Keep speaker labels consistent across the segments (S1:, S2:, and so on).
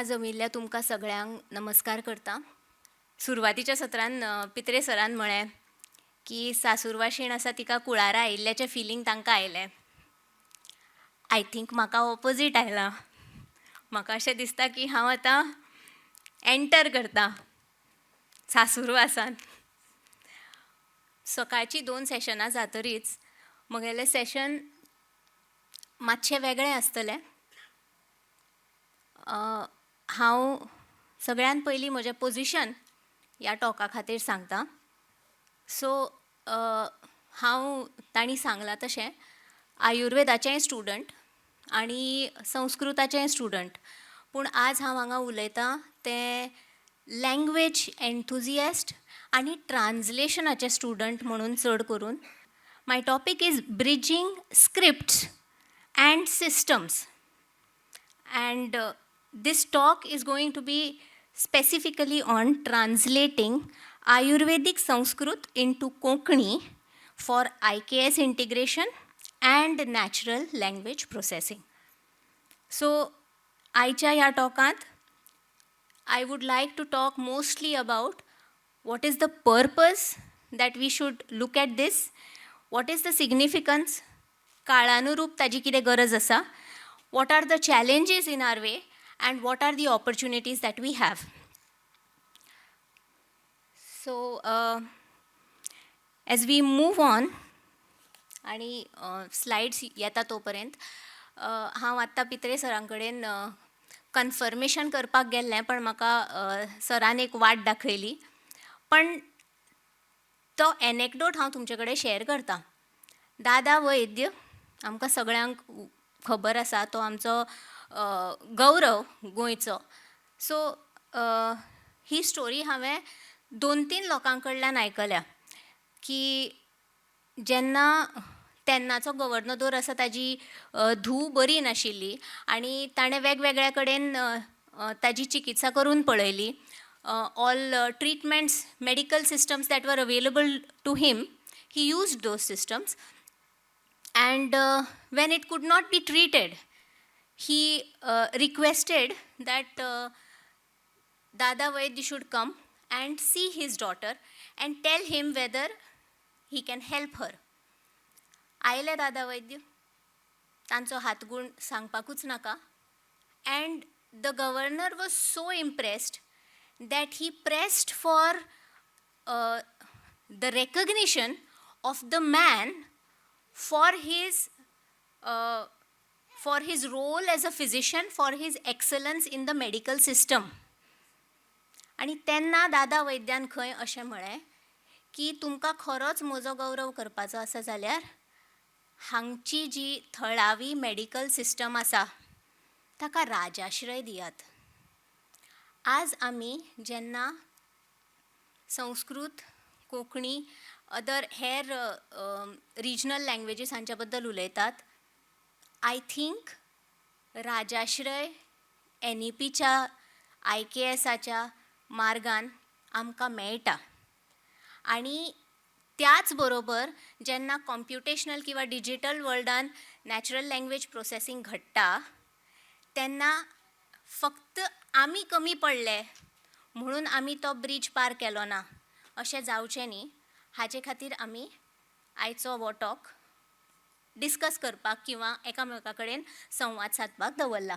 S1: जमिल्ल्या तुमकां सगळ्यांक नमस्कार करता. सुरवातीच्या सत्रान पित्रे सरान म्हळें की सासूरवाशीण आसा तिका कुळारा आयिल्ल्याचें फिलींग तांकां आयलें. आय थिंक म्हाका ऑपोजीट आयलां. म्हाका अशें दिसता की हांव आतां एंटर करतां सासूरवासान. सकाळची 2 सेशनां जातरीच म्हगेलें सेशन मातशें वेगळें आसतलें. हांव सगळ्यान पयलीं म्हजें पोजिशन ह्या टॉका खातीर सांगतां. सो हांव तांणी सांगलां तशें आयुर्वेदाचेंय स्टुडंट आनी संस्कृताचेंय स्टुडंट, पूण आज हांव हांगा उलयतां तें लँग्वेज एन्थुजिएस्ट आनी ट्रान्सलेशनाचें स्टुडंट म्हणून चड करून. My topic is bridging scripts and systems. And this talk is going to be specifically on translating Ayurvedic Sanskrit into Konkani for IKS integration and natural language processing. So, आयच्या ह्या टॉकांत I would like to talk mostly about what is the purpose that we should look at this, what is the significance, काळानुरूप ताजी कितें गरज आसा, what are the challenges in our way, and what are the opportunities that we have. So, as we move on, आणि slides येता तोपर्यंत हांव आत्तां पित्रे सरां कडेन कन्फर्मेशन करपाक गेल्लें, पण म्हाका सरान एक वाट दाखयली. पण तो एनेक्डोट हांव तुमचे कडेन शेअर करतां. दादा वैद्य आमकां सगळ्यांक खबर आसा, तो आमचो गौरव गोंयचो. सो ही स्टोरी हांवें 2-3 लोकां कडल्यान आयकल्या की जेन्ना तेन्नाचो गव्हर्नर आसा ताजी धूव बरी नाशिल्ली आनी ताणें वेगवेगळ्या कडेन ताजी चिकित्सा करून पळयली. All treatments, medical systems that were available to him, he used those systems. And when it could not be treated, he requested that Dada Vaidya should come and see his daughter and tell him whether he can help her. आयले दादा वैद्य, तांचो हातगुण सांगपाकूच नाका. And the governor was so impressed that he pressed for the recognition of the man for his role as a physician, for his excellence in the medical system. आणि तेन्ना दादा वैद्यान खंय अशें म्हळें की तुमकां खरोच म्हजो गौरव करपाचो आसा जाल्यार हांगची जी थळावी मेडिकल सिस्टम आसा ताका राजाश्रय दियात. आज आमी जेन्ना संस्कृत, कोंकणी, अदर हेर रिजनल लँग्वेजीस हांच्या बद्दल उलयतात, आय थिंक राजाश्रय NEPच्या IKSच्या मार्गान आमकां मेळटा. आनी त्याच बरोबर जेन्ना कॉम्प्युटेशनल किंवा डिजिटल वर्ल्डान नॅचरल लँग्वेज प्रोसेसिंग घडटा तेन्ना फक्त आमी कमी पडले म्हणून आमी तो ब्रिज पार केलो ना अशें जावचें न्ही. हाचे खातीर आमी आयचो हो टॉक डिस्कस करपाक किंवा एकामेका कडेन संवाद सादपाक दवरला.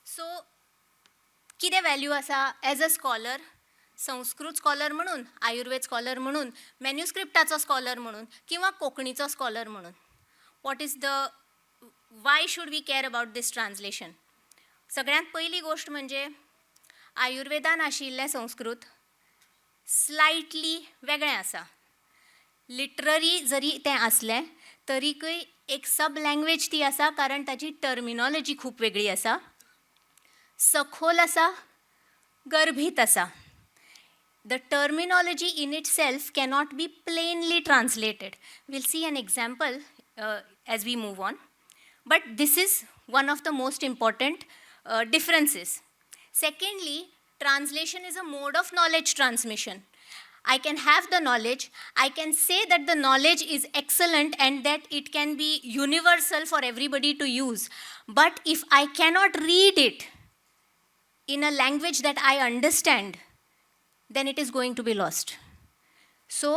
S1: सो कितें वॅल्यू आसा as a scholar, Sanskrit scholar म्हणून, आयुर्वेद स्कॉलर म्हणून, मॅन्युस्क्रिप्टाचो स्कॉलर म्हणून किंवा कोंकणीचो स्कॉलर म्हणून? What is the why should we care about these translation? सगळ्यांत पयली गोश्ट म्हणजे आयुर्वेदान आशिल्लें संस्कृत स्लायटली वेगळें आसा. लिटररी जरी तें आसलें तरीकय एक सब लँग्वेज ती आसा, कारण ताची टर्मिनॉलॉजी खूब वेगळी आसा, सखोल आसा, गर्भीत आसा. The terminology in itself cannot be plainly translated. We'll see an example as we move on, but this is one of the most important differences. Secondly, translation is a mode of knowledge transmission. I can have the knowledge, I can say that the knowledge is excellent and that it can be universal for everybody to use. But if I cannot read it, in a language that I understand, then it is going to be lost. So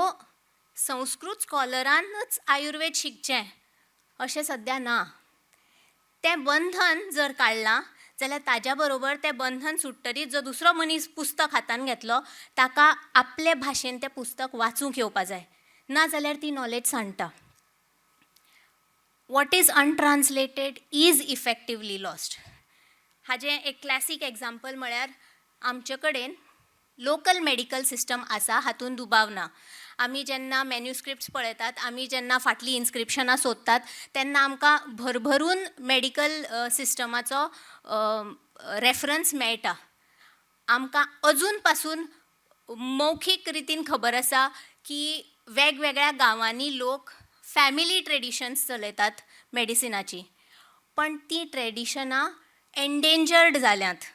S1: Sanskrit स्कॉलरानच आयुर्वेद शिकचें अशें सद्या ना. तें बंधन जर काडलां जाल्यार ताज्या बरोबर तें बंधन सुट्टरीच जो दुसरो मनीस पुस्तक हातान घेतलो ताका आपले भाशेन तें पुस्तक वाचूंक येवपा जाय, ना जाल्यार ती नॉलेज सांडटा. What is untranslated is effectively lost. हाजें एक क्लासीक एग्जाम्पल म्हळ्यार आमचे कडेन लोकल मेडिकल सिस्टम आसा, हातूंत दुबाव ना. आमी जेन्ना मॅन्युस्क्रिप्ट्स पळयतात, आमी जेन्ना फाटलीं इन्स्क्रिप्शनां सोदतात तेन्ना आमकां भरभरून मेडिकल सिस्टमाचो रेफरन्स मेळटा. आमकां अजून पासून मौखीक रितीन खबर आसा की वेगवेगळ्या गांवांनी लोक फॅमिली ट्रेडिशन्स चलयतात मेडिसिनाची, पण ती ट्रेडिशनां एंडेंजर्ड जाल्यांत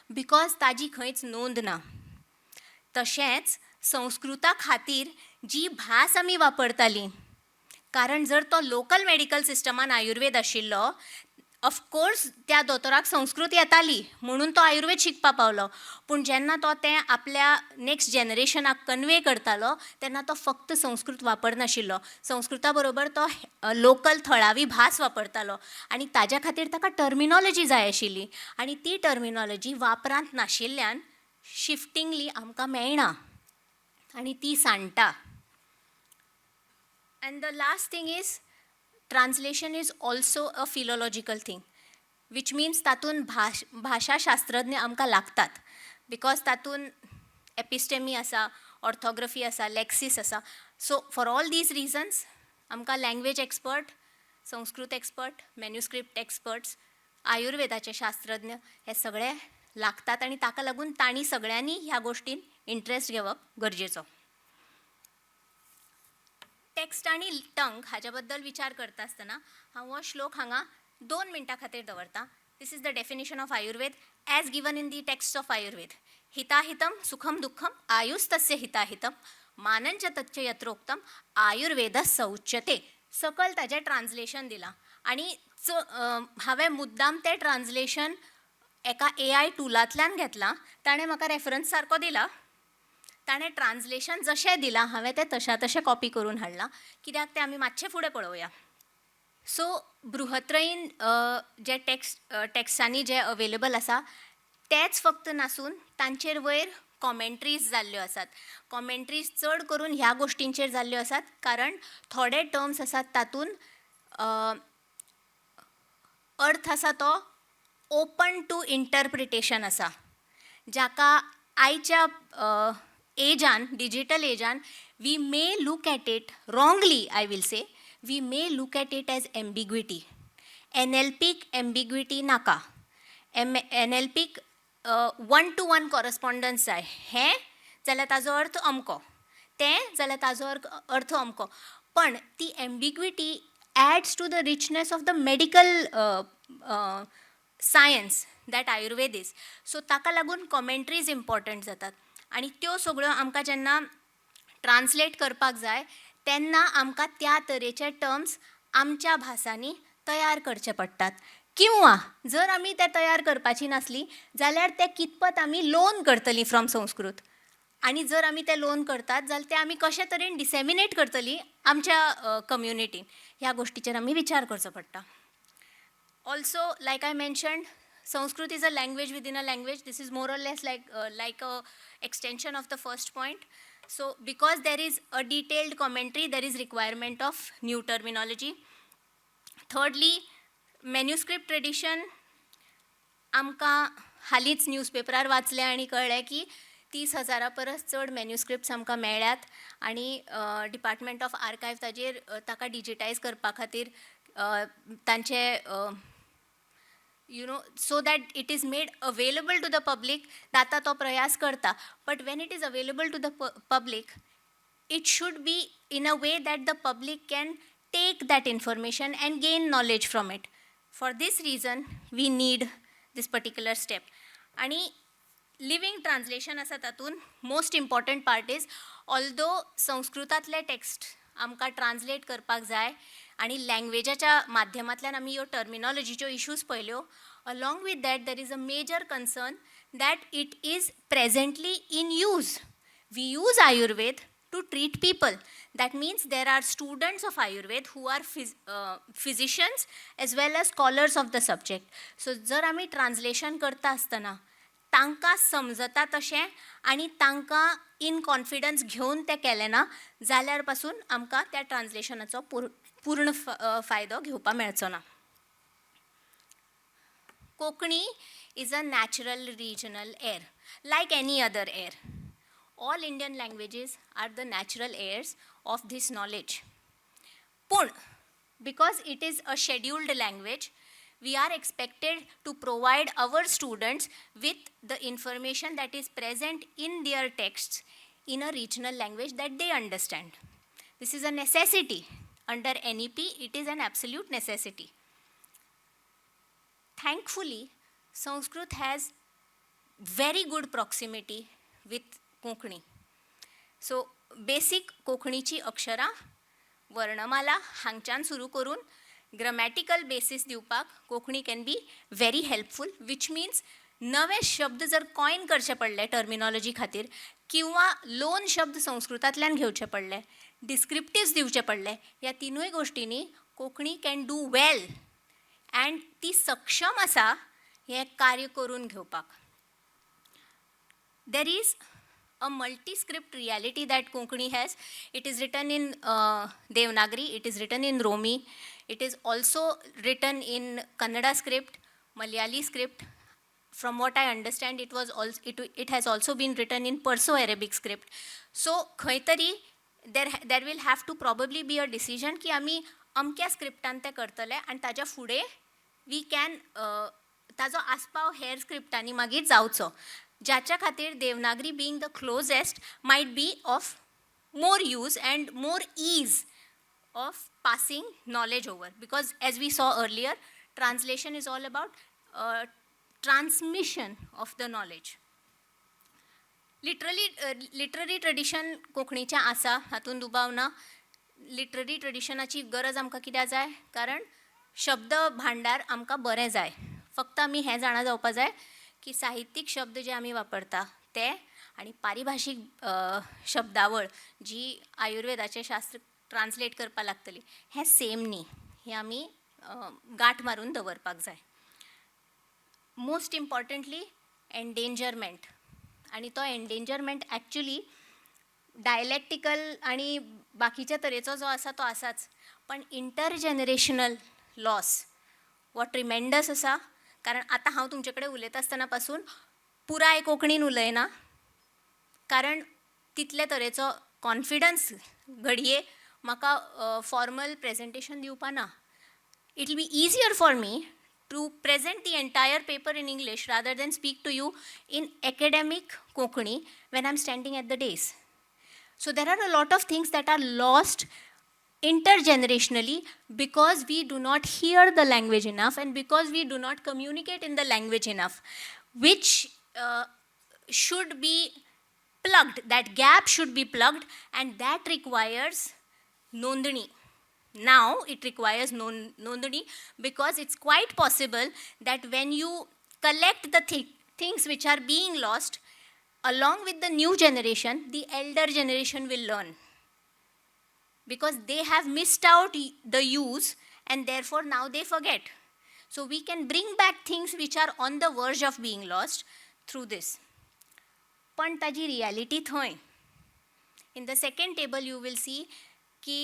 S1: बिकॉज ताजी खंयच नोंद ना. तशेंच संस्कृता खातीर जी भास आमी वापरतालीं, कारण जर तो लोकल मेडिकल सिस्टमान आयुर्वेद आशिल्लो, ऑफकोर्स त्या दोतोराक संस्कृत येताली म्हणून तो आयुर्वेद शिकपा पावलो, पूण जेन्ना तो तें आपल्या नेक्स्ट जनरेशनाक कन्वे करतालो तेन्ना तो फक्त संस्कृत वापरनाशिल्लो, संस्कृता बरोबर तो लोकल थळावी भास वापरतालो आनी ताज्या खातीर ताका टर्मिनॉलॉजी जाय आशिल्ली आनी ती टर्मिनॉलॉजी वापरांत नाशिल्ल्यान शिफ्टिंगली आमकां मेळना आनी ती सांडटा. And the last thing is, translation is also a philological thing, which means तातून भाषा शास्त्रज्ञ आमकां लागतात, बिकॉज तातून एपिस्टेमी आसा, ऑर्थोग्राफी आसा, लेक्सीस आसा. So for all these reasons आमकां language expert, Sanskrit expert, manuscript experts, आयुर्वेदाचे शास्त्रज्ञ हे सगळे लागतात आनी ताका लागून तांणी सगळ्यांनी ह्या गोश्टीन इंट्रस्ट घेवप गरजेचो. टेक्स्ट आनी टंग हाच्या बद्दल विचार करता आसतना हांव हो श्लोक हांगा 2 मिनटां खातीर दवरतां. This is the definition of Ayurveda as given in the text of Ayurveda. हिताहितं सुखम दुःखम आयुस्तस्य हिताहितं मानंच तच्च यत्रोक्तम आयुर्वेद सौच्यते. सकल ताजें ट्रान्सलेशन दिलां आनी हांवें मुद्दाम तें ट्रान्सलेशन एका AI टुलांतल्यान घेतलां. ताणें म्हाका रेफरन्स सारको दिला, ताणें ट्रान्सलेशन जशें दिलां हांवें तें तशें कॉपी करून हाडलां, कित्याक तें आमी मातशें फुडें पळोवया. सो बृहत्रयीन जे टेक्स्टांनी जे अवेलेबल आसा तेच फक्त नासून तांचेर वयर कॉमेंट्रीज जाल्ल्यो आसात. कॉमेंट्रीज चड करून ह्या गोश्टींचेर जाल्ल्यो आसात कारण थोडे टर्म्स आसात तातून अर्थ आसा तो ओपन टू इंटरप्रिटेशन आसा, जाका आयच्या एजान, डिजिटल एजान, we may look at it wrongly, I will say, we may look at it as ambiguity. NLPक एम्बिग्विटी नाका. NLPक 1-to-1 कॉरस्पॉन्डन्स जाय. हें जाल्यार ताजो अर्थ अमको, तें जाल्यार ताजो अर्थ अमको, पण ती ambiguity adds to the richness of the medical science that Ayurveda is. So ताका लागून कॉमेंट्रीज इम्पॉर्टंट जातात आनी त्यो सगळ्यो आमकां जेन्ना ट्रान्सलेट करपाक जाय तेन्ना आमकां त्या तरेचे टर्म्स आमच्या भासांनी तयार करचे पडटात. किंवा जर आमी ते तयार करपाची नासली जाल्यार ते कितपत आमी लोन करतलीं फ्रॉम संस्कृत, आनी जर आमी ते लोन करतात जाल्यार ते आमी कशे तरेन डिसेमिनेट करतलीं आमच्या कम्युनिटीन, ह्या गोश्टीचेर आमी विचार करचो पडटा. Also like I mentioned, Sanskrit is a language within a language. This is more or less like a extension of the first point. So because there is a detailed commentary, there is requirement of new terminology. Thirdly, manuscript tradition. आमकां हालींच न्यूजपेपरार वाचलें आनी कळ्ळें की 30,000 परस चड manuscripts आमकां मेळ्ळ्यात आनी डिपार्टमेंट ऑफ आर्कायव ताका डिजिटायज करपा खातीर तांचे so that it is made available to the public, दाता तो प्रयास करता. But when it is available to the public, it should be in a way that the public can take that information and gain knowledge from it. For this reason, we need this particular step. आणि living translation आसा तातून most important part is, although संस्कृतांतले text आमकां translate करपाक जाय आनी लँग्वेजाच्या माध्यमांतल्यान आमी ह्यो टर्मिनॉलॉजीच्यो इश्यूज पळयल्यो. Along with that there is a major concern that it is presently in use. We use Ayurveda to treat people. That means there are students of Ayurveda who are physicians as well as scholars of the subject. So जर आम्ही translation करता आसतना तांकां समजता तशें आनी तांकां in confidence घेवन तें केलें ना जाल्यार पासून आमकां त्या ट्रान्सलेशनाचो पूर्ण फायदो घेवपाक मेळचो ना. Konkani is a natural regional air, like any other air. All Indian languages are the natural heirs of this knowledge. But because it is a scheduled language, we are expected to provide our students with the information that is present in their texts in a regional language that they understand. This is a necessity. Under NEP, it is an absolute necessity. Thankfully, Sanskrit has very good proximity with Konkani. So, basic कोंकणीची अक्षरां वर्णमाला हांगच्यान सुरू करून grammatical basis दिवपाक Konkani can be very helpful, which means नवे शब्द जर कॉइन करचे पडले टर्मिनॉलॉजी खातीर किंवा लोन शब्द संस्कृतांतल्यान घेवचे पडले, डिस्क्रिप्टिव्स दिवचे पडले, ह्या तिनूय गोश्टींनी Konkani can do well and ती सक्षम आसा हें कार्य करून घेवपाक. There is a multi-script reality that Konkani has. It is written in Devanagari, it is written in Romi, it is also written in Kannada script, Malayali script. From what I understand, it has also been written in Perso-Arabic script. So, खंयतरी there will have to probably be a decision की आमी अमक्या स्क्रिप्टान ते करतले आनी ताज्या फुडें we can ताजो आस्पाव हेर स्क्रिप्टांनी मागीर जावचो. ज्याच्या खातीर Devanagari being the closest might be of more use and more ease of passing knowledge over, because as we saw earlier, translation is all about transmission of the knowledge. Literary tradition कोंकणीचें आसा, हातून दुबाव ना. लिटररी ट्रेडिशनाची गरज आमकां कित्याक जाय? कारण शब्द भांडार आमकां बरें जाय. फक्त आमी हें जाणा जावपा जाय की साहित्यीक शब्द जे आमी वापरता ते आनी पारिभाशीक शब्दावळ जी आयुर्वेदाचें शास्त्र ट्रान्सलेट करपा लागतली हें सेम न्ही, हें आमी गांठ मारून दवरपाक जाय. मोस्ट इम्पॉर्टंटली एन्डेंजरमेंट, आनी तो एन्डेंजरमेंट एक्चुली डायलॅक्टिकल आनी बाकीच्या तरेचो जो आसा तो आसाच, पण इंटरजेनरेशनल लॉस वो ट्रिमेंडस आसा. कारण आतां हांव तुमचे कडेन उलयता आसतना पासून पुराय कोंकणीन उलयना, कारण तितले तरेचो कॉन्फिडन्स घडये म्हाका फॉर्मल प्रेजेंटेशन दिवपा ना. It will be easier for me to present the entire paper in English rather than speak to you in academic Konkani when I'm standing at the dais. So there are a lot of things that are lost intergenerationally because we do not hear the language enough and because we do not communicate in the language enough, which should be plugged. That gap should be plugged, and that requires nondani. Now it requires nondani because it's quite possible that when you collect the things which are being lost along with the new generation, the elder generation will learn, because they have missed out the use and therefore now they forget. So we can bring back things which are on the verge of being lost through this. पण ताजी reality थंय. In the second table you will see ki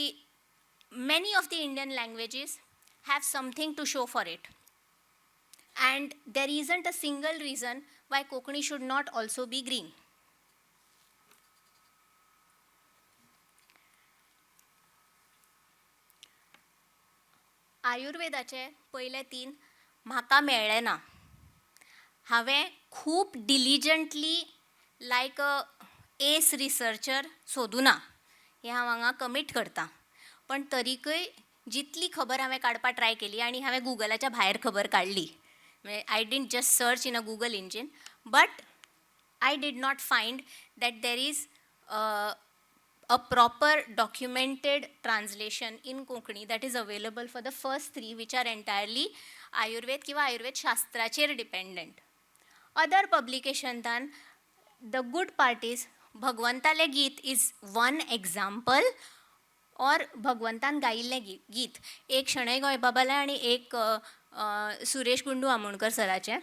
S1: many of the Indian languages have something to show for it, and there isn't a single reason why Konkani should not also be green. आयुर्वेदाचे पयले 3 म्हाका मेळ्ळे ना. हांवें खूब डिलिजंटली लायक अ S researcher सोदूना, हें हांव हांगा commit करतां. पण तरीकय जितली खबर हांवें काडपाक ट्राय केली आनी हांवें गुगलाच्या भायर खबर काडली. I didn't just search in a Google engine, but I did not find that there is a proper documented translation in Konkani that is available for the first 3, which are entirely Ayurved किंवा आयुर्वेद शास्त्राचेर dependent. Other पब्लिकेशनान the good part is भगवंतालें गीत is one example और भगवंतान गायिल्लें गीत एक शणै गोंयबाबालें आनी एक सुरेश गुंडू आमोणकर सराचें.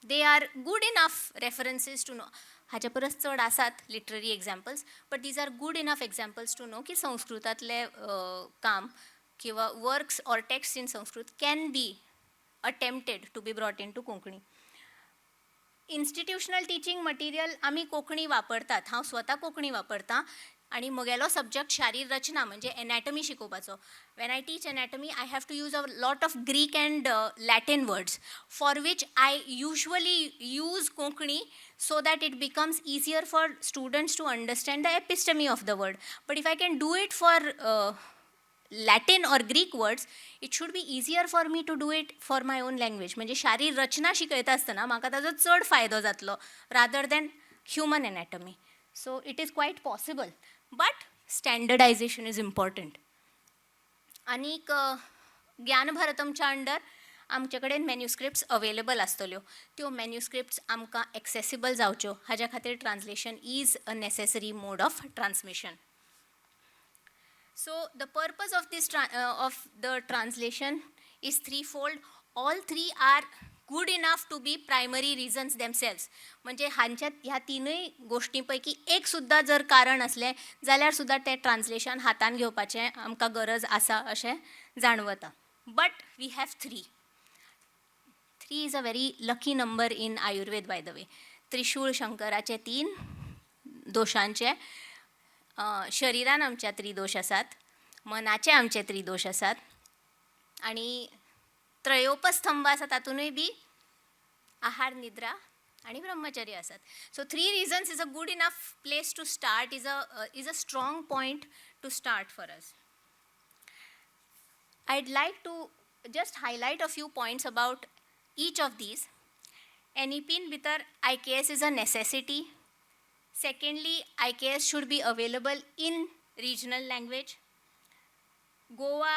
S1: They are good enough references to know. हाचे परस चड आसात literary examples, but these are good enough examples to know की संस्कृतांतले काम किंवा works or text in Sanskrit can be attempted to be brought in to Konkani. Institutional teaching material आमी कोंकणी वापरतात. हांव स्वता कोंकणी वापरतां आणि म्हगेलो सब्जक्ट शारीर रचना म्हणजे एनॅटमी शिकोवपाचो. When I teach anatomy I have to use a lot of Greek and Latin words for which I usually use Konkani so that it becomes easier for students to understand the epistemy of the word. But if I can do it for Latin or Greek words, it should be easier for me to do it for my own language. म्हणजे शारीर रचना शिकयता आसतना म्हाका ताजो चड फायदो जातलो rather than human anatomy. So it is quite possible, but standardization is important. आनीक ज्ञान भारतमच्या अंडर आमचे कडेन मॅन्युस्क्रिप्ट्स अवेलेबल आसतल्यो. त्यो मॅन्युस्क्रिप्ट्स आमकां एक्सेसिबल जावच्यो हाज्या खातीर translation is a necessary mode of transmission. So the purpose of the translation is threefold. All three are good enough to be primary reasons themselves. म्हणजे ह्या तिनूय गोश्टी पैकी एक सुद्दां जर कारण असलें जाल्यार सुद्दां तें ट्रान्सलेशन हातान घेवपाचें आमकां गरज आसा अशें जाणवता. But we have three. 3 is a very lucky number in Ayurveda, by the way. त्रिशूळ शंकराचे 3 दोशांचे, शरिरान आमच्या 3 दोश आसात, मनाचे आमचे 3 दोश आसात आणि त्रयोपस्तंभ आसा तातूनय बी आहार निद्रा आणि ब्रह्मचर्य आसात. So 3 reasons is a good enough place to start, is a strong point to start for us. I'd like to just highlight a few points about each of these. NEP भितर IKS is a necessity. Secondly, IKS should be available in regional language. Goa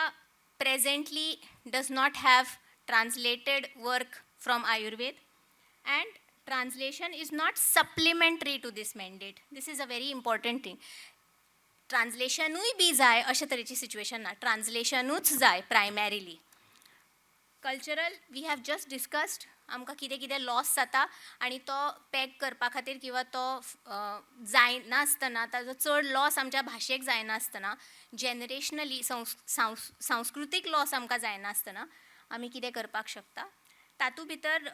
S1: presently does not have translated work from Ayurveda, and translation is not supplementary to this mandate. This is a very important thing. Translationूय बी जाय अशे तरेची situation ना. ट्रान्सलेशनूच जाय primarily. Cultural we have just discussed. आमकां कितें कितें लॉस जाता आनी तो पॅक करपा खातीर किंवा तो जायनासतना ताजो चड लॉस आमच्या भाशेक जायनासतना, जेनरेशनली सांस्कृतीक लॉस आमकां जायनासतना आमी कितें करपाक शकता. तातूंत भितर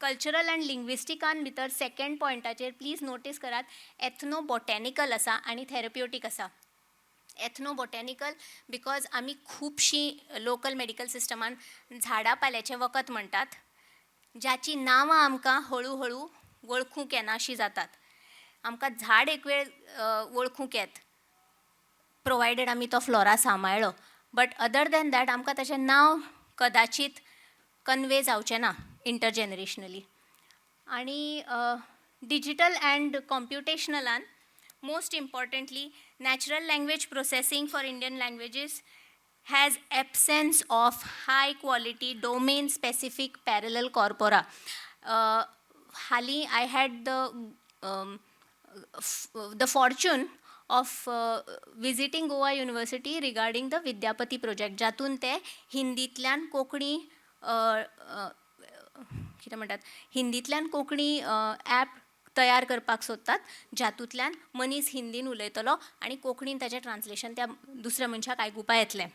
S1: कल्चरल एंड लिंग्विस्टिकान भितर सेकंड पॉयंटाचेर प्लीज नोटीस करात, एथनो बॉटॅनिकल आसा आनी थेरप्युटीक आसा. एथनो बॉटॅनिकल बिकॉज आमी खुबशीं लोकल मेडिकल सिस्टमान झाडां पाल्याचें वखद म्हणटात, ज्याची नांवां आमकां हळू हळू वळखूंक येना अशीं जातात. आमकां झाड एक वेळ वळखूंक येत प्रोवायडेड आमी तो फ्लोरा सांबाळ्ळो, बट अदर दॅन दॅट आमकां ताचें नांव कदाचित कन्वे जावचें ना इंटरजेनरेशनली. आनी डिजिटल अँड कॉम्प्युटेशनलान most importantly, natural language processing for Indian languages has absence of high quality domain specific parallel corpora. Hali I had the fortune of visiting Goa University regarding the Vidyapati project, जातून ते हिंदीतल्यान कोंकणी कितें म्हणटात हिंदीतल्यान Konkani app तयार करपाक सोदतात, जातूंतल्यान मनीस हिंदीन उलयतलो आनी कोंकणीन ताचें ट्रान्सलेशन त्या दुसऱ्या मनशाक आयकुपा येतलें.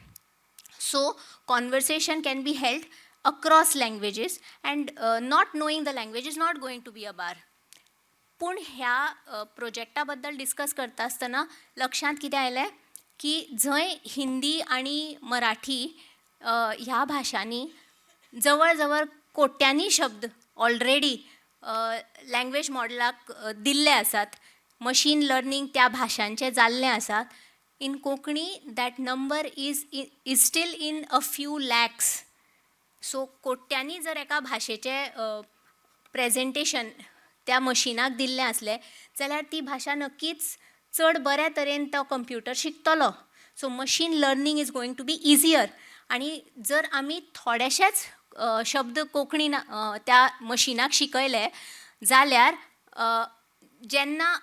S1: So conversation can be held across languages and not knowing the language is not going to be a bar. पूण ह्या प्रोजेक्टा बद्दल डिस्कस करता आसतना लक्षांत कितें आयलें की जंय हिंदी आनी मराठी ह्या भाशांनी जवळ जवळ कोट्यांनी शब्द ऑलरेडी लँग्वेज मॉडलाक दिल्ले आसात, मशीन लर्निंग त्या भाशांचें जाल्लें आसा. In Konkani that number is still in a few lakhs. So कोट्यांनी जर एका भाशेचें प्रेजेंटेशन त्या मशिनाक दिल्लें आसलें जाल्यार ती भाशा नक्कीच चड बऱ्या तरेन तो कंप्युटर शिकतलो. So machine learning is going to be easier. आनी जर आमी थोडेशेच शब्द कोंकणी त्या मशिनाक शिकयले जाल्यार जेन्ना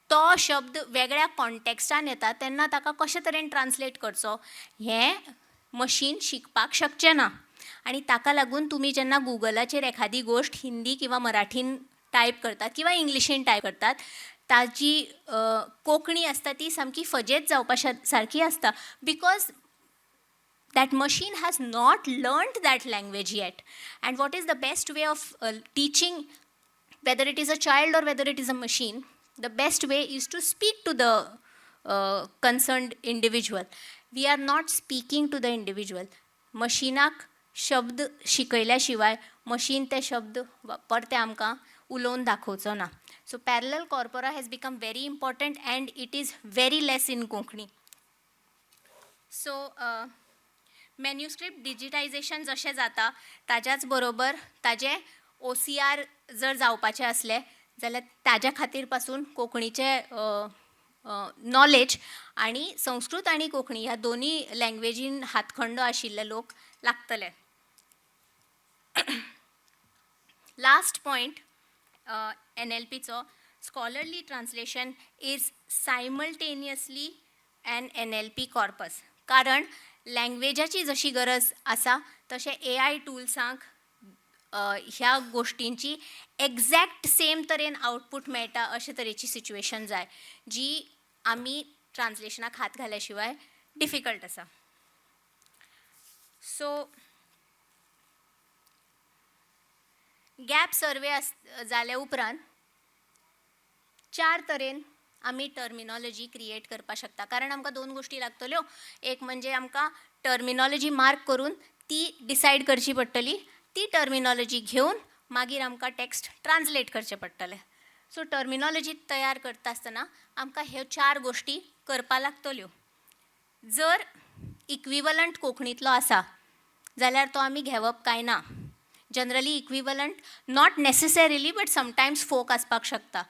S1: तो शब्द वेगळ्या कॉन्टेक्स्टान येता तेन्ना ताका कशे तरेन ट्रान्सलेट करचो हें मशीन शिकपाक शकचें ना. आनी ताका लागून तुमी जेन्ना गुगलाचेर एखादी गोश्ट हिंदी किंवा मराठीन टायप करतात किंवा इंग्लिशीन टायप करतात ताजी कोंकणी आसता ती सामकी फजेत जावपा सारकी आसता because that machine has not learned that language yet. And what is the best way of teaching, whether it is a child or whether it is a machine, the best way is to speak to the concerned individual. We are not speaking to the individual. मशिनाक शब्द शिकयल्या शिवाय machine ते शब्द परते आमकां उलोवन दाखोवचो ना. So parallel corpora has become very important and it is very less in Konkani. So manuscript digitisation जशें जाता ताज्याच बरोबर ताजें OCR जर जावपाचें असलें जाल्यार ताज्या खातीर पासून कोंकणीचें नॉलेज आनी संस्कृत आनी कोंकणी ह्या दोनी लँग्वेजीन हातखंडो आशिल्ले लोक लागतले. लास्ट पॉयंट NLPचो scholarly translation is simultaneously an NLP corpus. कारण लँग्वेजाची जशी गरज आसा तशें AI टुल्सांक ह्या गोश्टींची एक्झॅक्ट सेम तरेन आउटपूट मेळटा अशे तरेची सिच्युएशन जाय जी आमी ट्रान्सलेशनाक हात घाल्या शिवाय डिफिकल्ट आसा. सो गॅप सर्वे जाल्या उपरांत 4 तरेन आमी टर्मिनॉलॉजी क्रिएट करपाक शकता. कारण आमकां 2 गोश्टी लागतल्यो. एक म्हणजे आमकां टर्मिनॉलॉजी मार्क करून ती डिसायड करची पडटली. ती टर्मिनॉलॉजी घेवन मागीर आमकां टेक्स्ट ट्रान्सलेट करचें पडटलें. सो टर्मिनॉलॉजी तयार करता आसतना आमकां ह्यो 4 गोश्टी करपा लागतल्यो. जर इक्विवलंट कोंकणींतलो आसा जाल्यार तो आमी घेवप काय ना. Generally equivalent not necessarily but sometimes folk आसपाक शकता.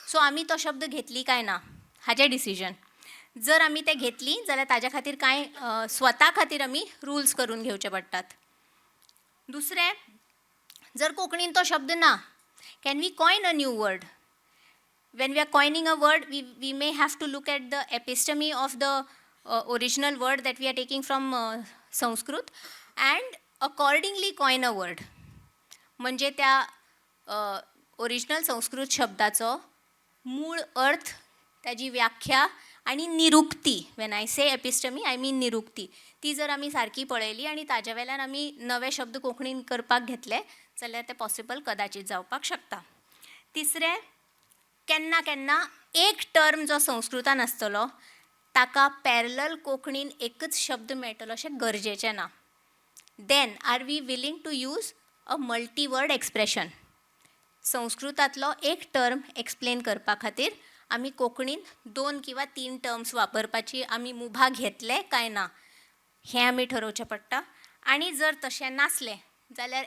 S1: सो आमी तो शब्द घेतली काय ना हाचें डिसिजन. जर आमी ते घेतली जाल्यार ताज्या खातीर कांय स्वता खातीर आमी रुल्स करून घेवचे पडटात. दुसरें, जर कोंकणीन तो शब्द ना, can we coin a new word? When we are coining a word we may have to look at the episteme of the original word that we are taking from Sanskrit and accordingly coin a word. म्हणजे त्या original Sanskrit शब्दाचो मूळ अर्थ, ताजी व्याख्या आनी निरुक्ती, when I say episteme I mean निरुक्ती, ती जर आमी सारकी पळयली आनी ताज्या वेल्यान आमी नवे शब्द कोंकणीन करपाक घेतले जाल्यार ते पॉसिबल कदाचित जावपाक शकता. तिसरें, केन्ना केन्ना एक टर्म जो संस्कृतान आसतलो ताका पॅरलल कोंकणीन एकच शब्द मेळटलो अशें गरजेचें ना. Then are we willing to use a multi word expression. संस्कृतांतलो एक टर्म एक्सप्लेन करपा खातीर आमी कोंकणीन 2 किंवा 3 टर्म्स वापरपाची आमी मुभा घेतले काय ना हें आमी ठरोवचें पडटा. आनी जर तशें नासलें जाल्यार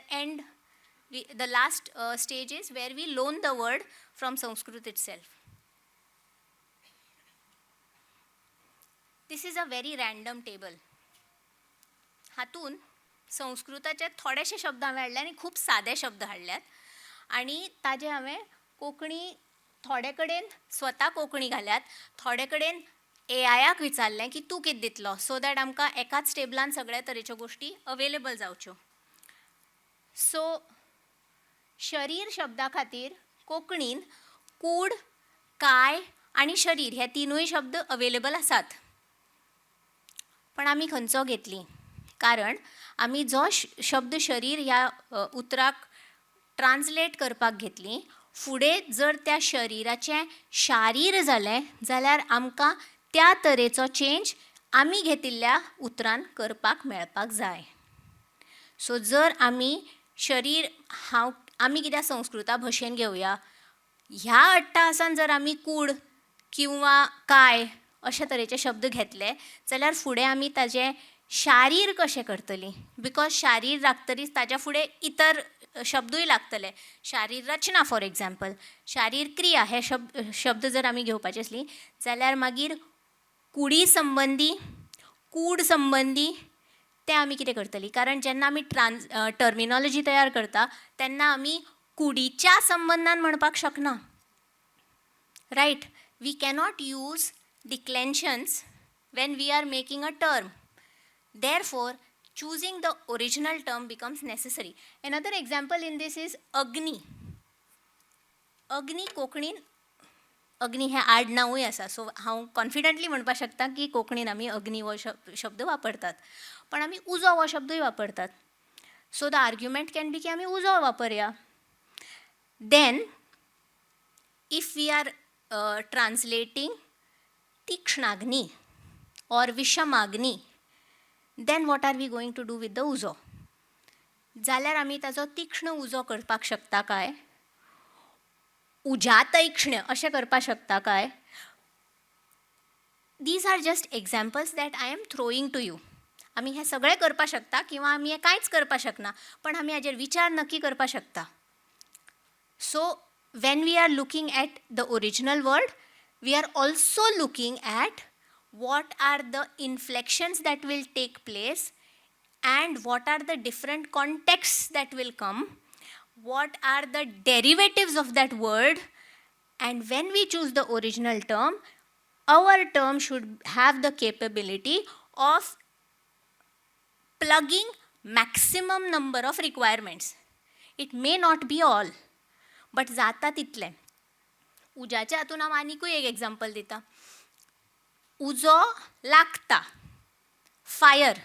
S1: the last stage is where we loan the word from Sanskrit itself. This is a very random table. हातून संस्कृताचे थोडेशे शब्द हांवें हाडले आनी खूब सादे शब्द हाडल्यात. आनी ताजे हांवें कोंकणी थोडे कडेन स्वता कोंकणी घाल्यात, थोडे कडेन AIक विचारलें की तूं कितें दितलो, सो दॅट आमकां एकाच टेबलान सगळ्या तरेच्यो गोश्टी अवेलेबल जावच्यो. सो शरीर शब्दा खातीर कोंकणीन कूड, काय आनी शरीर हे 3 शब्द अवेलेबल आसात. पण आमी खंयचो घेतली? कारण आमी जो शब्द शरीर ह्या उतराक ट्रान्सलेट करपाक घेतली, फुडें जर त्या शरिराचें शारीर जालें जाल्यार आमकां त्या तरेचो चेंज आमी घेतिल्ल्या उतरान करपाक मेळपाक जाय. सो जर आमी शरीर आमी कित्याक संस्कृता भशेन घेवया, ह्या अट्टाहासान जर आमी कूड किंवा काय अशे तरेचे शब्द घेतले जाल्यार फुडें आमी ताजें शारीर कशें करतलीं. बिकॉज शारीर लागतरीच ताज्या फुडें इतर शब्दूय लागतले. शारीर रचना फॉर एग्जाम्पल, शारीर क्रिया हे शब्द जर आमी घेवपाची आसली जाल्यार मागीर कुडी संबंदी, कूड संबंदी तें आमी कितें करतलीं, कारण जेन्ना आमी टर्मिनॉलॉजी तयार करता तेन्ना आमी कुडीच्या संबंदान म्हणपाक शकना. Right? We cannot use declensions when we are making a term. Therefore, choosing the original term becomes necessary. Another example in this is Agni. Agni कोंकणीन अग्नी हें आडनांवूय आसा, सो हांव कॉन्फिडंटली म्हणपाक शकता की कोंकणीन आमी अग्नी हो शब्द वापरतात, पण आमी उजो हो शब्दूय वापरतात. So the argument can be की आमी उजो वापरया. Then if we are translating tikshnagni or Vishamagni, then what are we going to do with the uzo? जाल्यार आमी ताचो तीक्ष्ण उजो करपाक शकता काय, उज्या तैक्ष्ण अशें करपाक शकता काय? These are just examples that I am throwing to you. आमी हें सगळें करपाक शकता किंवा आमी हें कांयच करपाक शकना, पण आमी हाजेर विचार नक्की करपाक शकता. So when we are looking at the original word, we are also looking at what are the inflections that will take place and what are the different contexts that will come, what are the derivatives of that word, and when we choose the original term, our term should have the capability of plugging maximum number of requirements. It may not be all, but जाता तितलें. उज्याच्या हातून हांव आनीकूय एक example दिता. उजो लागता, fire.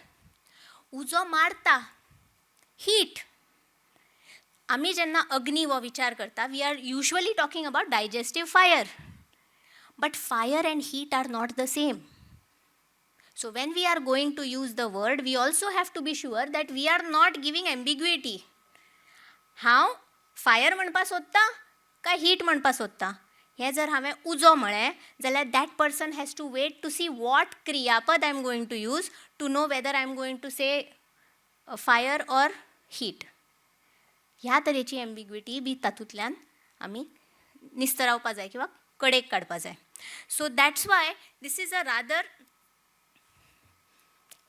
S1: उजो मारता, हीट. आमी जेन्ना अग्नी हो विचार करता, we are usually talking about digestive fire. But fire and heat are not the same. So when we are going to use the word, we also have to be sure that we are not giving ambiguity. हांव fire म्हणपाक सोदतां काय heat म्हणपाक सोदतां. हें जर हांवें उजो म्हळें जाल्यार that person has to wait to see what kriyapad I am going to use to know whether I am going to say fire or heat. ह्या तरेची एम्बिग्विटी बी तातूंतल्यान आमी निस्तरावपा जाय किंवा कडेक काडपा जाय. So that's why this is a rather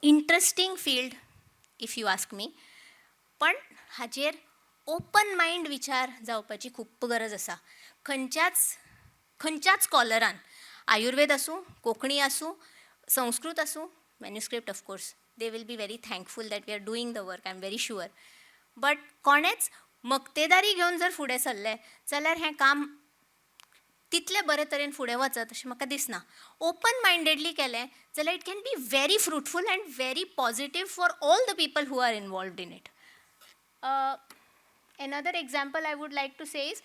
S1: interesting field if you ask me. पण हाचेर ओपन मायंड विचार जावपाची खूब गरज आसा. खंयच्याच स्कॉलरान, आयुर्वेद आसूं, कोंकणी आसूं, संस्कृत आसूं, manuscript of course, they will be very thankful that we are doing the work, I am very sure. But कोणेच मक्तेदारी घेवन जर फुडें सरलें जाल्यार हें काम तितले बरे तरेन फुडें वचत अशें म्हाका दिसना. ओपन मायंडेडली केलें जाल्यार it can be very fruitful and very positive for all the people who are involved in it. Another example I would like to say is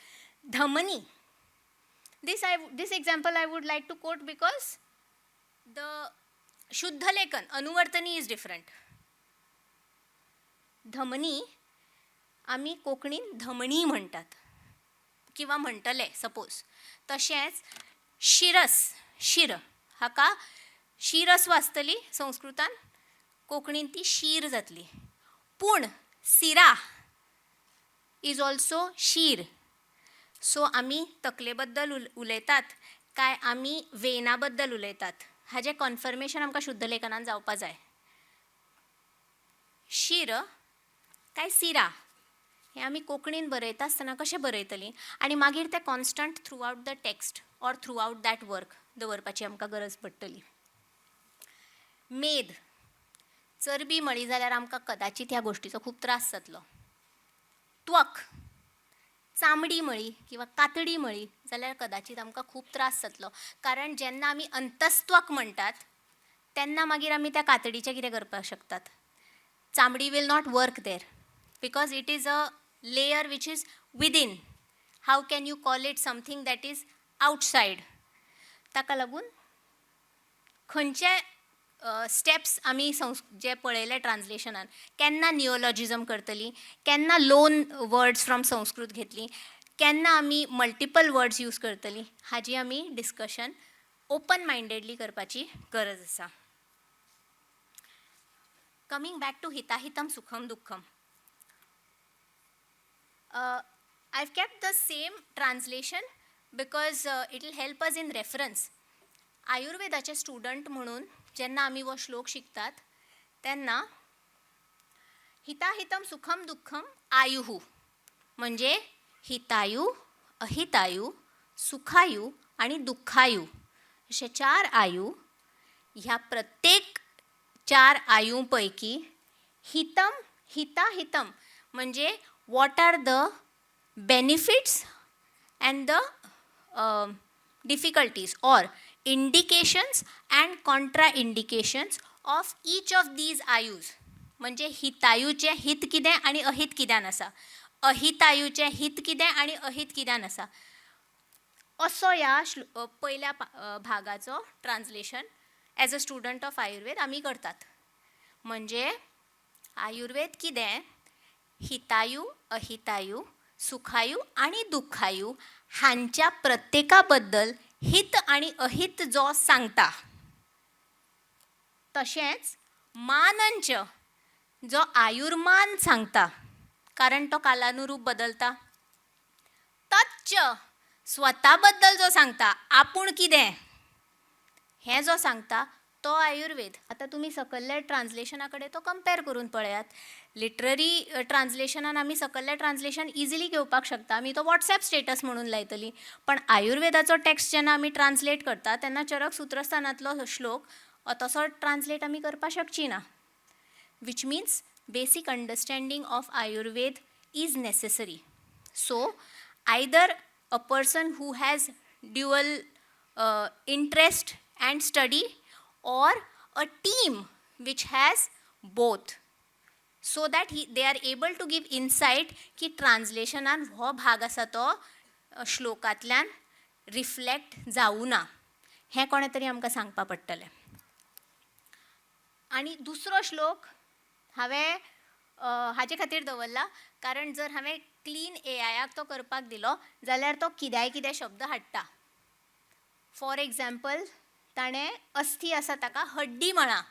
S1: Dhamani. This example I would like to quote because the Shuddha Lekhan, Anuvartani is different. Dhamani, आमी कोंकणीन धमणी म्हणटात किंवा म्हणटले suppose. तशेंच शिरस, शीर, हाका शिरस्व आसतली संस्कृतान, कोंकणीन ती शीर जातली. पूण सिरा इज ऑल्सो शीर. सो आमी तकले बद्दल उलयतात काय आमी वेना बद्दल उलयतात हाजें कन्फर्मेशन आमकां शुद्ध लेखनान जावपा जाय. शीर काय सिरा हें आमी कोंकणीन बरयता आसतना कशें बरयतलीं आनी मागीर तें constant through out the text or through out that work दवरपाची आमकां गरज पडटली. मेद, चरबी मळी जाल्यार आमकां कदाचित ह्या गोश्टीचो खूब त्रास जातलो. त्वक, चामडी मळी किंवा कातडी मळी जाल्यार कदाचित आमकां खूब त्रास जातलो. कारण जेन्ना आमी अंतस्त्वक म्हणटात तेन्ना मागीर आमी त्या कातडीचें कितें करपाक शकतात. चामडी will not work there because it is a layer which is within. How can you call it something that is outside. ताका लागून खंयचे स्टेप्स आमी जे पळयले ट्रान्सलेशनान, केन्ना नियोलॉजिजम करतलीं, केन्ना लोन वर्ड्स फ्रॉम संस्कृत घेतलीं, केन्ना आमी मल्टिपल वर्ड्स यूज करतलीं, हाजी आमी डिस्कशन ओपन मायंडेडली करपाची गरज आसा. Coming back to hitahitam sukham dukham. I have kept the same translation because it will help us in reference. आयुर्वेदाचे स्टुडंट म्हणून जेन्ना आमी हो श्लोक शिकतात तेन्ना हिताहितम सुखम दुःखम आयुः म्हणजे हितायू, अहितायू, सुखायू आणि दुःखायू असे 4 आयु. ह्या प्रत्येक 4 आयूंपैकी हिताहितम म्हणजे what are the benefits and the difficulties or indications and contraindications of each of these आयूज. म्हणजे हितायूचे हित कितें आनी अहित कित्यान आसा, अहितायूचे हित कितें आनी अहित कित्यान आसा, असो ह्या पयल्या भागाचो translation as a student of Ayurveda आमी करतात. म्हणजे आयुर्वेद कितें, हितायू, अहितायू, सुखायू आणि दुःखायू हांच्या प्रत्येका बद्दल हित आणि अहित जो सांगता, तशेंच मानंच जो आयुर्मान सांगता, कारण तो कालानुरूप बदलता, तच्च स्वता बद्दल जो सांगता, आपूण कितें हें जो सांगता तो आयुर्वेद. आता तुम्ही सकल्ल्या ट्रान्सलेशना कडेन तो कंपेर करून पळयात. लिटररी ट्रान्सलेशनान आमी सकल्लें ट्रान्सलेशन इजिली घेवपाक शकता, आमी तो वॉट्सॅप स्टेटस म्हणून लायतली. पण आयुर्वेदाचो टेक्स्ट जेन्ना आमी ट्रान्सलेट करता तेन्ना चरक सूत्रस्थानांतलो श्लोक तसो ट्रान्सलेट आमी करपाक शकची ना. which means basic understanding of Ayurveda is necessary. So either a person who has dual interest and study, or a team which has both, so that they are able to give insight की ट्रान्सलेशनान हो भाग आसा तो श्लोकांतल्यान reflect जावूं ना, हें कोणें तरी आमकां सांगपा पडटलें. आनी दुसरो श्लोक हांवें हाचे खातीर दवरला, कारण जर हांवें क्लीन एआयाक तो करपाक दिलो जाल्यार तो कितें शब्द हाडटा. फॉर एग्जाम्पल ताणें अस्थी आसा ताका हड्डी म्हणा.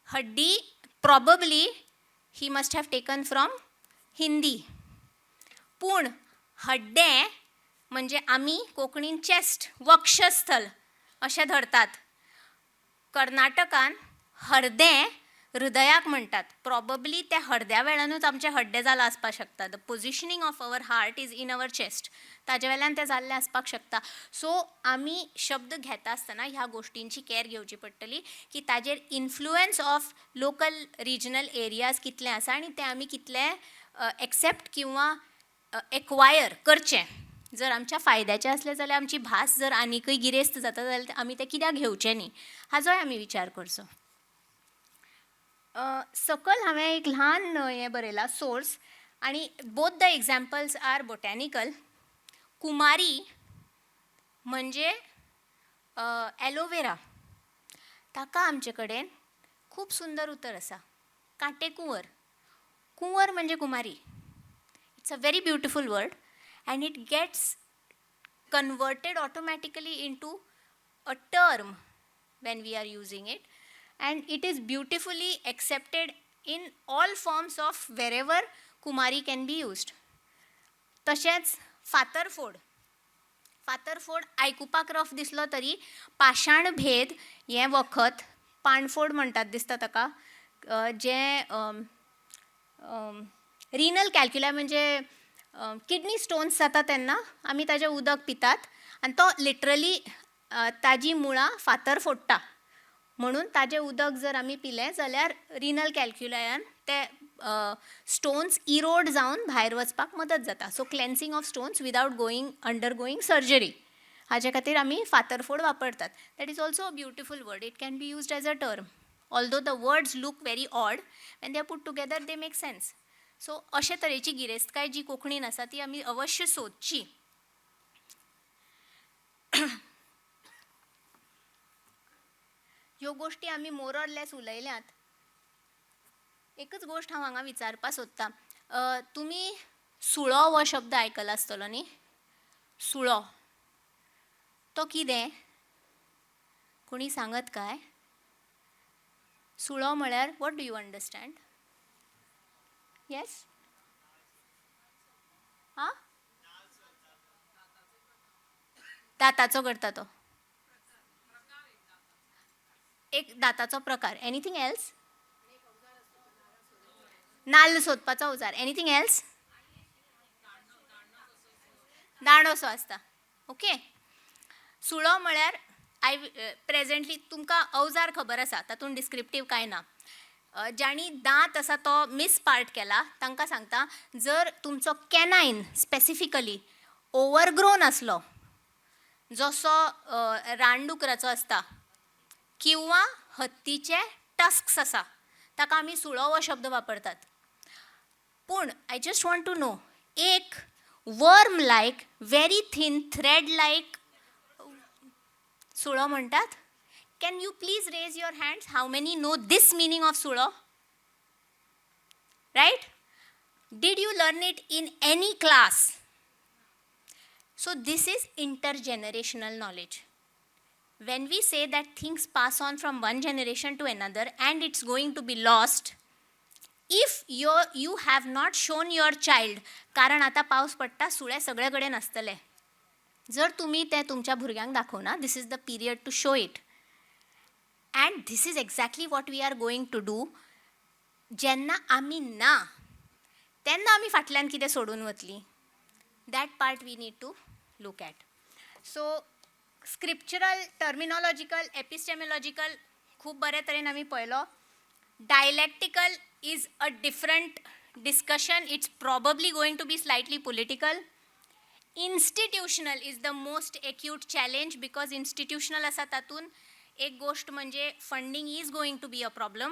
S1: Haddi probably he must have taken from Hindi. पूण हड्डें म्हणजे आमी कोंकणीन चेस्ट, वक्षस्थल अशें धरतात. कर्नाटकान हरदें हृदयाक म्हणटात. प्रॉबबली त्या हरद्या वेळानूच आमचें हड्डें जालां आसपाक शकता. The positioning of our heart is in our chest, ताजे वेल्यान तें जाल्लें आसपाक शकता. सो आमी शब्द घेता आसतना ह्या गोश्टींची कॅर घेवची पडटली की ताजेर influence of local regional areas कितलें आसा आनी तें आमी कितलें एक्सेप्ट किंवा एक्वायर करचें. जर आमच्या फायद्याचें असलें जाल्यार आमची भास जर आनीकय गिरेस्त जाता जाल्यार आमी तें कित्याक घेवचें न्ही, हाजोय आमी विचार करचो. सकल हांवें एक ल्हान हें बरयलां सोर्स, आनी both the examples are botanical. कुमारी म्हणजे एलोवेरा, ताका आमचे कडेन खूब सुंदर उतर आसा. कांटेकुंवर, कुंवर म्हणजे कुमारी. It's a very beautiful word and it gets converted automatically into a term when we are using it, and it is beautifully accepted in all forms of wherever kumari can be used. तशेंच फातरफोड. फातरफोड आयकुपाक rough दिसलो तरी पाशाण भेद हें वखद पाणफोड म्हणटात दिसता ताका, जें रिनल कॅल्क्युला म्हणजे किडनी स्टोन्स जाता तेन्ना आमी ताजें उदक पितात आनी तो लिटरली ताजी मुळां फातर फोडटा. म्हणून ताजें उदक जर आमी पिलें जाल्यार रिनल कॅल्क्युलायान ते स्टोन्स इरोड जावन भायर वचपाक मदत जाता. So cleansing of stones without undergoing surgery, हाजे खातीर आमी फातरफोड वापरतात. That is also a beautiful word. It can be used as a term. Although the words look very odd, when they are put together they make sense. So अशे तरेची गिरेस्तकाय जी कोंकणीन आसा ती आमी अवश्य सोदची. ह्यो गोश्टी आमी मोर ऑर लेस उलयल्यात. एकच गोश्ट हांव हांगा विचारपा सोदतां. तुमी सुळो हो शब्द आयकला आसतलो न्ही. सुळो तो कितें, कोणी सांगत काय? सुळो म्हळ्यार what do you understand? Yes, हां, दाताचो करता तो एक दाताचो प्रकार. Anything else? नाल्ल सोदपाचो अवजार. Anything else? दांडोसो आसता. ओके. सुळो म्हळ्यार प्रेझेंटली तुमकां अवजार खबर आसा, तातूंत डिस्क्रिप्टीव कांय ना. ज्यांनी दांत आसा तो मिस पार्ट केला तांकां सांगता, जर तुमचो कॅनायन स्पेसिफिकली ओवरग्रोन आसलो, जसो रानडुकराचो आसता, किंवा हत्तीचे टस्क्स आसा, ताका आमी सुळो हो शब्द वापरतात. पूण I just want to know, एक worm like very thin thread like सुळो म्हणटात. Can you please raise your hands how many know this meaning of sulo? Right? Did you learn it in any class? So this is intergenerational knowledge. When we say that things pass on from one generation to another and it's going to be lost, if you have not shown your child, कारण आता पावस पडटा, सुळे सगळे कडेन आसतले, जर तुम्ही ते तुमच्या भुरग्यांक दाखवना, this is the period to show it. And this is exactly what we are going to do. जेन्ना आमी ना तेन्ना आमी फाटल्यान कितें सोडून वतलीं, that part we need to look at. So scriptural, terminological, epistemological खूब बरे तरेन आमी पळयलो. Dialectical is a different discussion. It's probably going to be slightly political. Institutional is the most acute challenge, because institutional आसा तातून एक गोष्ट म्हणजे funding is going to be a problem.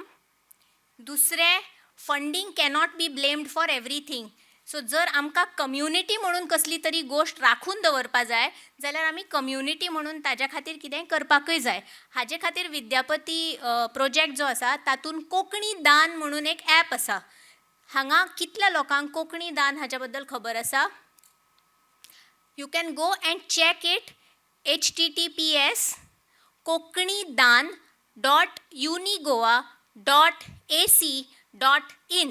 S1: दुसरे, funding cannot be blamed for everything. So जर आमकां community म्हणून कसली तरी गोश्ट राखून दवरपा जाय, जाल्यार आमी कम्युनिटी म्हणून ताज्या खातीर कितेंय करपाकय जाय. हाजे खातीर विद्यापती प्रोजेक्ट जो आसा तातूंत कोंकणी दान म्हणून एक ॲप आसा. हांगा कितल्या लोकांक कोंकणी दान हाच्या बद्दल खबर आसा? You can go and check it. https://koknidan.unigoa.ac.in.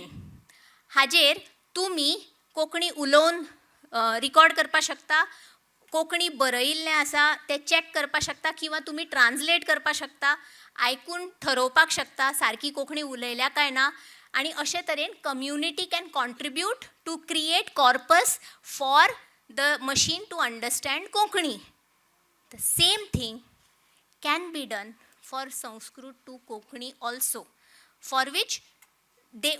S1: हाजेर तुमी कोंकणी उलोवन रिकॉर्ड करपाक शकता, कोंकणी बरयिल्लें आसा तें चॅक करपाक शकता, किंवा तुमी ट्रान्सलेट करपाक शकता, आयकून ठरोवपाक शकता सारकी कोंकणी उलयल्या काय ना. आनी अशे तरेन community can contribute to create corpus for the machine to understand Konkani. The same thing can be done for Sanskrit to Konkani also, for which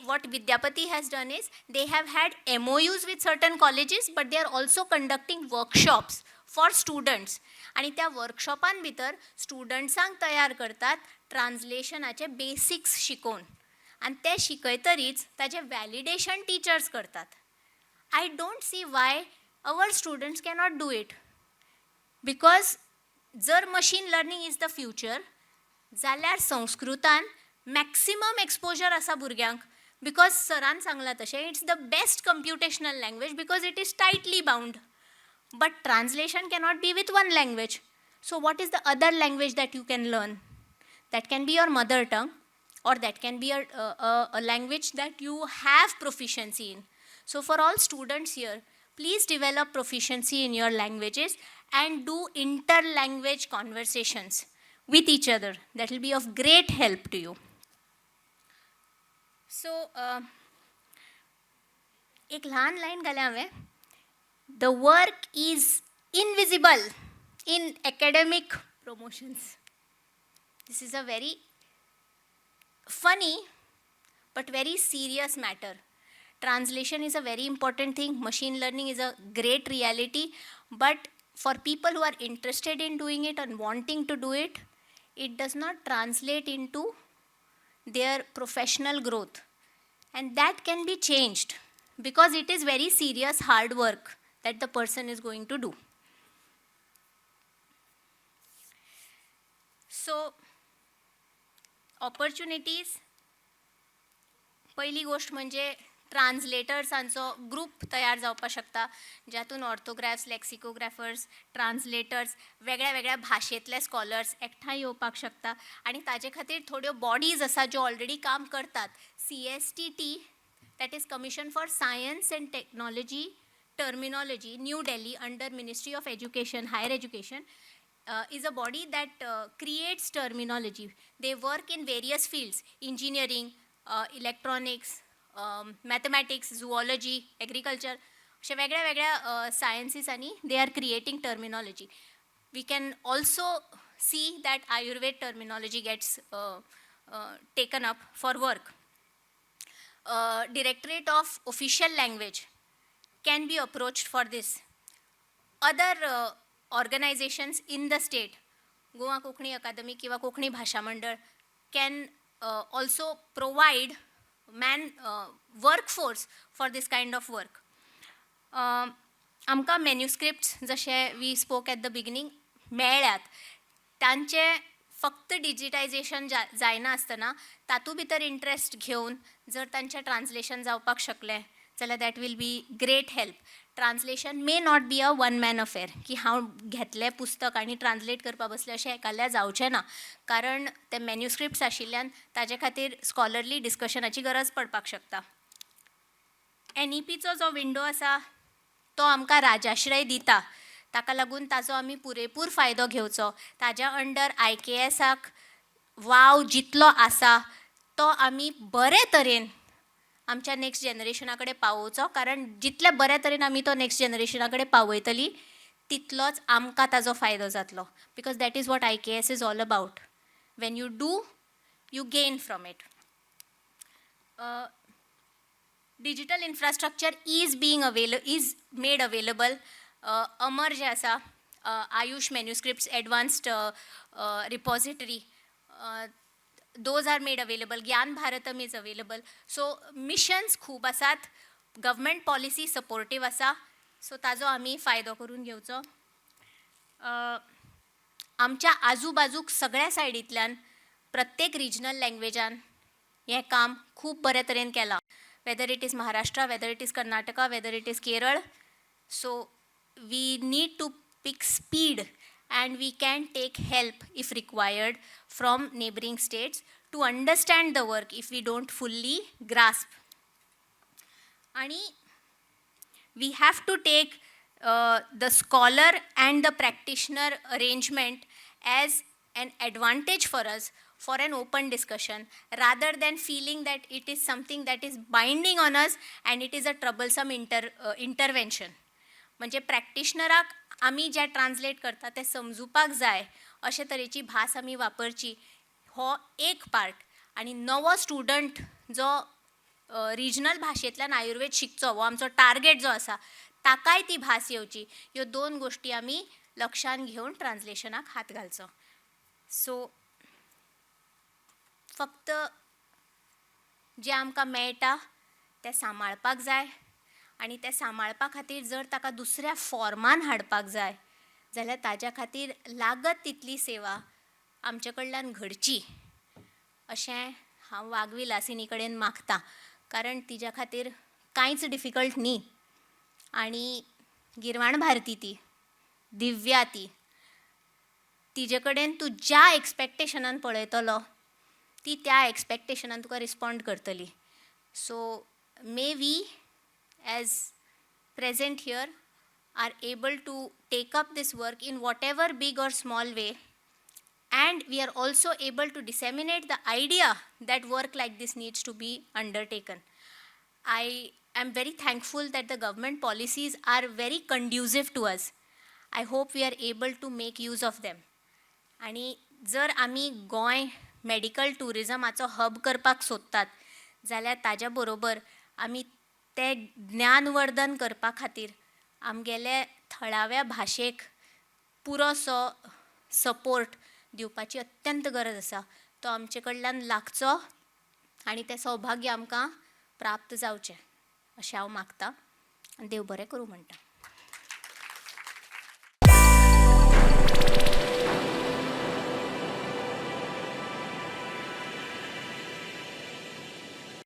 S1: what Vidyapati has done is they have had MOUs with certain colleges, but they are also conducting workshops for students. आणि त्या वर्कशॉपान भितर स्टुडंट्सांक तयार करतात ट्रान्सलेशनाचे basics शिकोवन, आनी ते शिकयतरीच ताचे वॅलिडेशन टिचर्स करतात. I don't see why our students cannot do it, because जर machine learning is the future, जाल्यार संस्कृतान मॅक्सिमम एक्सपोजर आसा भुरग्यांक, बिकॉज सरान सांगलां तशें it's the best computational language, because it is tightly bound. But translation cannot be with one language. So what is the other language that you can learn? That can be your mother tongue, or that can be a language that you have proficiency in. So for all students here, please develop proficiency in your languages and do inter-language conversations with each other. That will be of great help to you. So एक ल्हान lion घालें हांवें. The work is invisible in academic promotions. This is a very funny but very serious matter. Translation is a very important thing. Machine learning is a great reality. But for people who are interested in doing it and wanting to do it, it does not translate into their professional growth. And that can be changed, because it is very serious hard work that the person is going to do. So, opportunities. पहिली गोष्ट म्हणजे ट्रान्सलेटर्सांचो group तयार जावपाक शकता, ज्यातून ऑर्थोग्राफ्स, लॅक्सिकोग्राफर्स, ट्रान्सलेटर्स, वेगळ्या वेगळ्या भाशेंतले स्कॉलर्स एकठांय येवपाक शकता. आनी ताजे खातीर थोड्यो बॉडीज आसा ज्यो ऑलरेडी काम करतात. CSTT, that is Commission for Science and Technology Terminology, New Delhi, under Ministry of Education, Higher Education, is a body that creates terminology. They work in various fields: engineering, electronics, mathematics, zoology, agriculture अशा वेगळ्या वेगळ्या सायन्सीसांनी they are creating terminology. We can also see that Ayurveda terminology gets taken up for work. Directorate of Official Language can be approached for this. Other organizations in the state, Goa Konkani Academy किंवा कोकणी भाषा मंडळ, can also provide workforce for this kind of work. आमकां manuscripts जशे we spoke at the beginning मेळ्ळ्यात, तांचे फक्त digitisation जायना आसतना तातूंत भितर इंट्रस्ट घेवन जर तांचें ट्रान्सलेशन जावपाक शकलें जाल्यार that will be great help. Translation may not be a one man affair, की हांव घेतलें पुस्तक आनी ट्रान्सलेट करपाक बसलें अशें एकाल्या जावचें ना, कारण ते मॅन्युस्क्रिप्ट्स आशिल्ल्यान ताजे खातीर स्कॉलरली डिस्कशनाची गरज पडपाक शकता. NEPचो जो विंडो आसा तो आमकां राजाश्रय दिता, ताका लागून ताचो आमी पुरेपूर फायदो घेवचो. ताज्या अंडर IKSाक वाव जितलो आसा तो आमी बरे तरेन आमच्या नेक्स्ट जनरेशना कडेन पावोवचो, कारण जितले बरे तरेन आमी तो नेक्स्ट जनरेशना कडेन पावयतली तितलोच आमकां ताजो फायदो जातलो. Because that is what IKS is all about. Wien you do, you gain from it. Digital infrastructure is made available. अमर जे आसा, Ayush manuscripts advanced repository, those are made available. Gyan Bharatam is available. So missions खूब आसात, government policy supportive आसा, so ताजो आमी फायदो करून घेवचो. आमच्या आजूबाजूक सगळ्या सायडींतल्यान प्रत्येक रिजनल लँग्वेजान हें काम खूब बरे तरेन केलां. whether it is Maharashtra, whether it is Karnataka, whether it is Kerala. So we need to pick speed and we can take help if required from neighboring states to understand the work if we don't fully grasp. And we have to take the scholar and the practitioner arrangement as an advantage for us for an open discussion, rather than feeling that it is something that is binding on us and it is a troublesome intervention. म्हणजे प्रॅक्टिशनराक आमी जे translate करता ते समजुपाक जाय अशे तरेची भास आमी वापरची, हो एक पार्ट. आनी नवो स्टुडंट जो रिजनल भाशेंतल्यान आयुर्वेद शिकचो, हो आमचो टार्गेट जो आसा, ताकाय ती भास येवची, ह्यो दोन गोश्टी आमी लक्षांत घेवन ट्रान्सलेशनाक हात घालचो. सो फक्त जें आमकां मेळटा तें सांबाळपाक जाय, आनी तें सांबाळपा खातीर जर ताका दुसऱ्या फॉर्मान हाडपाक जाय जाल्यार ताज्या खातीर लागत तितली सेवा आमचे कडल्यान घडची अशें हांव वागविलासिनी कडेन मागतां, कारण तिच्या खातीर कांयच डिफिकल्ट न्ही. आनी गिरवाण भारती ती, दिव्या ती, तिजे कडेन तूं ज्या एक्सपेक्टेशनान पळयतलो ती त्या एक्सपेक्टेशनान तुका रिस्पॉन्ड करतली. So may we as present here are able to take up this work in whatever big or small way, and we are also able to disseminate the idea that work like this needs to be undertaken. I am very thankful that the government policies are very conducive to us. I hope we are able to make use of them. आणि जर आमी Goa medical टुरिजमाचो hub करपाक सोदतात जाल्यार ताज्या बरोबर आमी तें ज्ञानवर्धन करपा खातीर आमगेले थळाव्या भाशेक पुरोसो सपोर्ट दिवपाची अत्यंत गरज आसा. तो आमचे कडल्यान लागचो आनी तें सौभाग्य आमकां प्राप्त जावचें अशें हांव मागतां. देव बरें करूं म्हणटा.